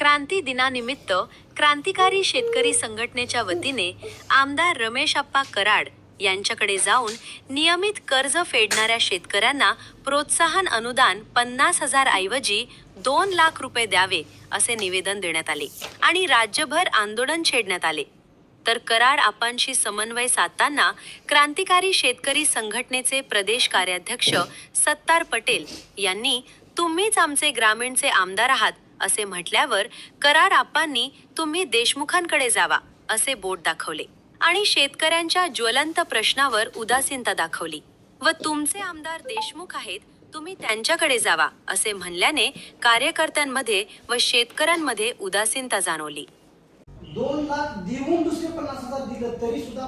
क्रांती दिनानिमित्त क्रांतिकारी शेतकरी संघटनेच्या वतीने आमदार रमेश आप्पा कराड यांच्याकडे जाऊन नियमित कर्ज फेडणाऱ्या शेतकऱ्यांना प्रोत्साहन अनुदान 50,000 ऐवजी 2 लाख रुपये द्यावे असे निवेदन देण्यात आले आणि राज्यभर आंदोलन छेडण्यात आले. तर कराड आपांशी समन्वय साधताना क्रांतिकारी शेतकरी संघटनेचे प्रदेश कार्याध्यक्ष सत्तार पटेल यांनी तुम्हीच आमचे ग्रामीणचे आमदार आहात असे म्हटल्यावर कराड आप्पांनी तुम्ही देशमुखांकडे जावा असे बोट दाखवले आणि शेतकऱ्यांच्या ज्वलंत प्रश्नावर उदासीनता दाखवली व तुमचे आमदार देशमुख आहेत तुम्ही त्यांच्याकडे जावा असे म्हणल्याने कार्यकर्त्यांमध्ये व शेतकऱ्यांमध्ये उदासीनता जाणवली. 2 लाख देऊन दुसरे 50,000 दिलं तरी सुद्धा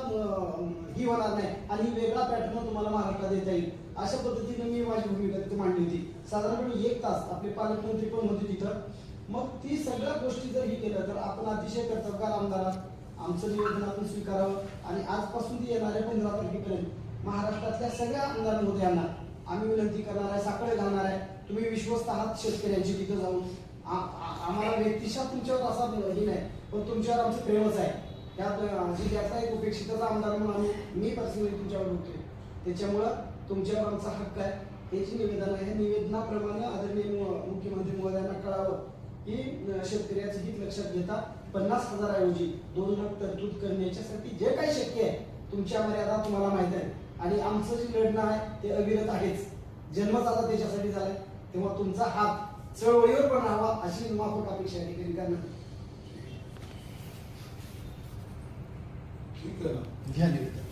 ही होणार नाही आणि वेगळा पॅटर्न तुम्हाला महाराष्ट्रात देता येईल अशा पद्धतीने मी माझी भूमिका तिथे मांडली होती. साधारणपणे 1 तास आपले पालकमंत्री पण होते तिथं. मग ती सगळ्या गोष्टी जर ही केलं तर आपण अतिशय कर्तव्यकार आमदार आमचं निवेदन आपण स्वीकारावं आणि आजपासून ती येणाऱ्या 15 तारखेपर्यंत महाराष्ट्रातल्या सगळ्या आमदारांमध्ये येणार आम्ही विनंती करणार आहे, साखळे घालणार आहे. तुम्ही विश्वस्त आहात शेतकऱ्यांची तिथं जाऊन आम्हाला व्यक्तिशः तुमच्यावर असा हे नाही पण तुमच्यावर आमचं प्रेमच आहे. त्याचा एक उपेक्षिताचा आमदार म्हणून मी पर्सनली तुमच्यावर होतोय. त्याच्यामुळं तुमच्यावर आमचा हक्क आहे. हे जे निवेदन आहे निवेदनाप्रमाणे आदरणीय मुख्यमंत्री महोदयांना कळावं की शेतकऱ्याचं हित लक्षात घेता 50,000 ऐवजी 2 लाख तरतूद करण्याच्यासाठी जे काही शक्य आहे तुमच्या मर्यादा तुम्हाला माहित आहे आणि आमचं जे लढणं आहे ते अविरत आहेच. जन्मच आता त्याच्यासाठी झालाय तेव्हा तुमचा हात चळवळीवर पण राहावा अशी माफक अपेक्षा या ठिकाणी करणार. घ्या निवेदन.